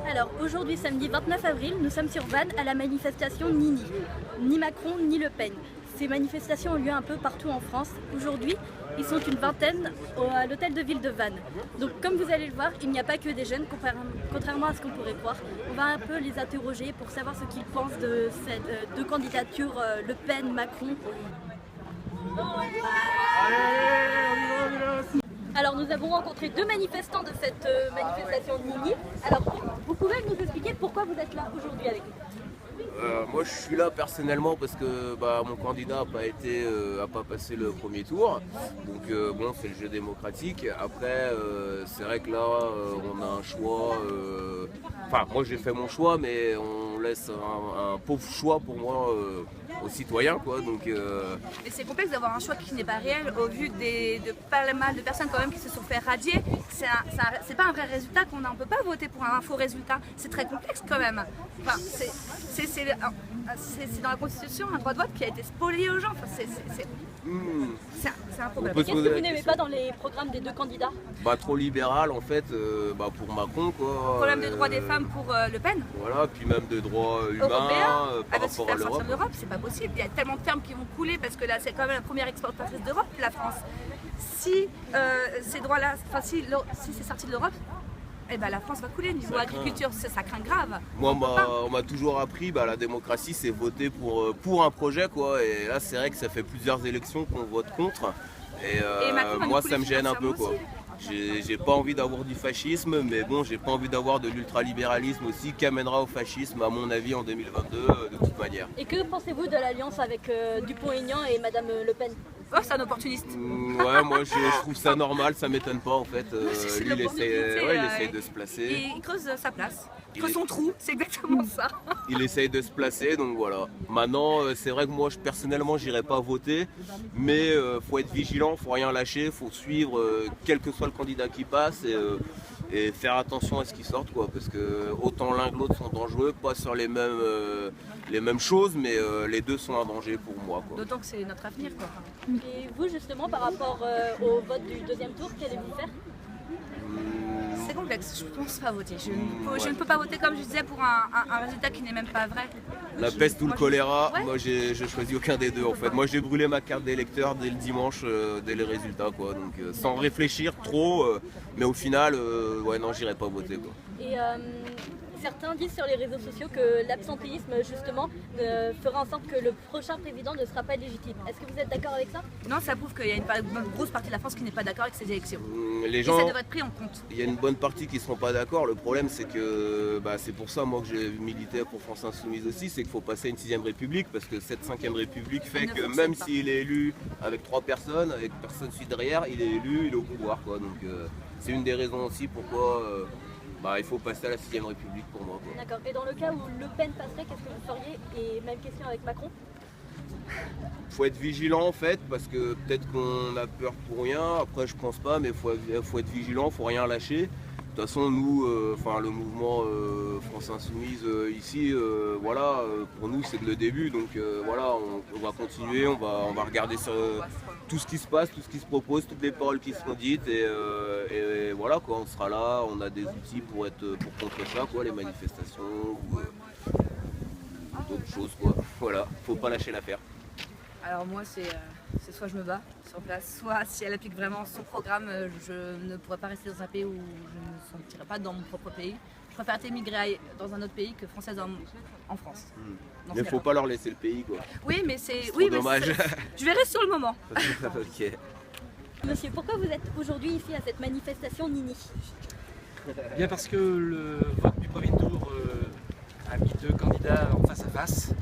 Alors aujourd'hui, samedi 29 avril, nous sommes sur Vannes à la manifestation Nini. Ni Macron ni Le Pen. Ces manifestations ont lieu un peu partout en France. Aujourd'hui, ils sont une vingtaine à l'hôtel de ville de Vannes. Donc comme vous allez le voir, il n'y a pas que des jeunes, contrairement à ce qu'on pourrait croire. On va un peu les interroger pour savoir ce qu'ils pensent de ces deux candidatures, Le Pen-Macron. Alors nous avons rencontré deux manifestants de cette manifestation Nini. Alors vous pouvez nous expliquer pourquoi vous êtes là aujourd'hui avec nous? Moi je suis là personnellement parce que mon candidat n'a pas passé le premier tour. Donc bon, c'est le jeu démocratique. Après c'est vrai que là on a un choix. Enfin moi j'ai fait mon choix, mais on laisse un pauvre choix pour moi aux citoyens quoi. Donc Mais c'est complexe d'avoir un choix qui n'est pas réel au vu de pas mal de personnes quand même qui se sont fait radier. C'est pas un vrai résultat qu'on a. On peut pas voter pour un faux résultat. C'est très complexe quand même. Enfin, c'est dans la Constitution un droit de vote qui a été spolié aux gens. Enfin, c'est un problème. Qu'est-ce que vous n'aimez pas dans les programmes des deux candidats? Trop libéral en fait pour Macron quoi. Problème de droits des femmes pour Le Pen. Voilà, puis même de droits humains Européen, par rapport à l'Europe. C'est pas possible. Il y a tellement de fermes qui vont couler parce que là c'est quand même la première exportatrice d'Europe, la France. Si ces droits-là, enfin si c'est sorti de l'Europe, la France va couler niveau agriculture, ça craint grave. Moi, on m'a toujours appris, la démocratie, c'est voter pour un projet, quoi. Et là, c'est vrai que ça fait plusieurs élections qu'on vote contre. Et moi, ça me gêne un peu, quoi. J'ai pas envie d'avoir du fascisme, mais bon, j'ai pas envie d'avoir de l'ultralibéralisme aussi, qui amènera au fascisme, à mon avis, en 2022, de toute manière. Et que pensez-vous de l'alliance avec Dupont-Aignan et Madame Le Pen? Oh, c'est un opportuniste. Ouais, moi je trouve ça normal, ça m'étonne pas en fait. Lui il essaye de se placer. Et il creuse sa place. Il creuse son trou, c'est exactement ça. Il essaye de se placer, donc voilà. Maintenant, c'est vrai que moi personnellement j'irai pas voter, mais faut être vigilant, faut rien lâcher, faut suivre quel que soit le candidat qui passe et faire attention à ce qui sortent quoi, parce que autant l'un que l'autre sont dangereux, pas sur les mêmes choses, mais les deux sont un danger pour moi quoi. D'autant que c'est notre avenir quoi. Et vous justement par rapport au vote du deuxième tour, qu'allez-vous faire? C'est complexe, je ne pense pas voter. Je ne peux pas voter comme je disais pour un résultat qui n'est même pas vrai. La peste ou le choléra, moi j'ai choisi aucun des deux en fait. Moi j'ai brûlé ma carte d'électeur dès le dimanche, dès les résultats quoi. Donc sans réfléchir trop, mais au final, non j'irai pas voter quoi. Et certains disent sur les réseaux sociaux que l'absentéisme justement fera en sorte que le prochain président ne sera pas légitime. Est-ce que vous êtes d'accord avec ça? Non, ça prouve qu'il y a une grosse partie de la France qui n'est pas d'accord avec ces élections. Les gens, et ça devrait être pris en compte. Il y a une bonne partie qui ne seront pas d'accord. Le problème c'est que c'est pour ça moi que j'ai milité pour France Insoumise aussi, c'est qu'il faut passer à une 6ème République parce que cette 5ème République fait que même s'il est élu avec 3 personnes, avec personne suit derrière, il est élu, il est au pouvoir quoi. Donc c'est une des raisons aussi pourquoi il faut passer à la 6ème République pour moi. D'accord. Et dans le cas où Le Pen passerait, qu'est-ce que vous feriez? Et même question avec Macron? Faut être vigilant en fait, parce que peut-être qu'on a peur pour rien, après je pense pas, mais faut être vigilant, faut rien lâcher. De toute façon nous, le mouvement France Insoumise ici, pour nous c'est le début, donc on va continuer, on va regarder sur tout ce qui se passe, tout ce qui se propose, toutes les paroles qui seront dites et voilà quoi, on sera là, on a des outils pour contrer ça quoi, les manifestations ou d'autres choses quoi. Voilà, faut pas lâcher l'affaire. Alors moi c'est soit je me bats sur place, soit si elle applique vraiment son programme, je ne pourrais pas rester dans un pays où je ne me sentirais pas dans mon propre pays. Je préfère émigrer dans un autre pays que française en France. Mais faut pas leur laisser le pays quoi. Oui mais c'est dommage. Je verrai sur le moment. Ok. Monsieur, pourquoi vous êtes aujourd'hui ici à cette manifestation Nini? Bien parce que le vote du premier tour a mis deux candidats en face à face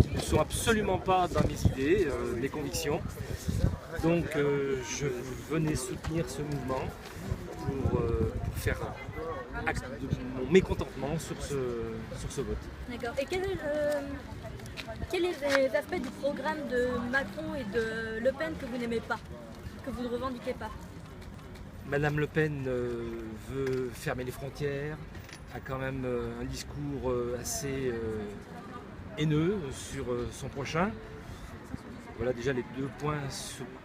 qui ne sont absolument pas dans mes idées, mes convictions. Donc je venais soutenir ce mouvement pour faire acte de mon mécontentement sur ce vote. D'accord. Et quels sont les aspects du programme de Macron et de Le Pen que vous n'aimez pas, que vous ne revendiquez pas? Madame Le Pen veut fermer les frontières, a quand même un discours assez haineux sur son prochain. Voilà déjà les deux points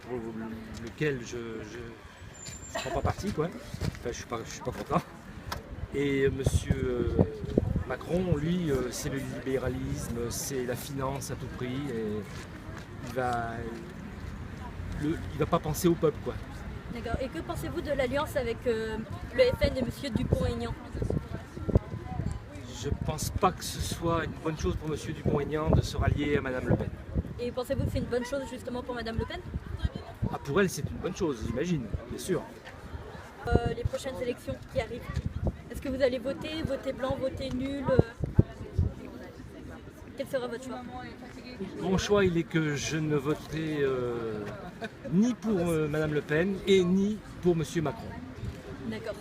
pour lesquels je ne prends pas parti quoi. Enfin, je suis pas content. Et M. Macron, lui, c'est le libéralisme, c'est la finance à tout prix. Et il va pas penser au peuple, quoi. D'accord. Et que pensez-vous de l'alliance avec le FN et M. Dupont-Aignan? Je pense pas que ce soit une bonne chose pour M. Dupont-Aignan de se rallier à Mme Le Pen. Et pensez-vous que c'est une bonne chose justement pour Mme Le Pen? Ah, pour elle, c'est une bonne chose, j'imagine, bien sûr. Les prochaines élections qui arrivent, est-ce que vous allez voter blanc, voter nul Quel sera votre choix? Mon choix, il est que je ne voterai ni pour Mme Le Pen et ni pour M. Macron. D'accord.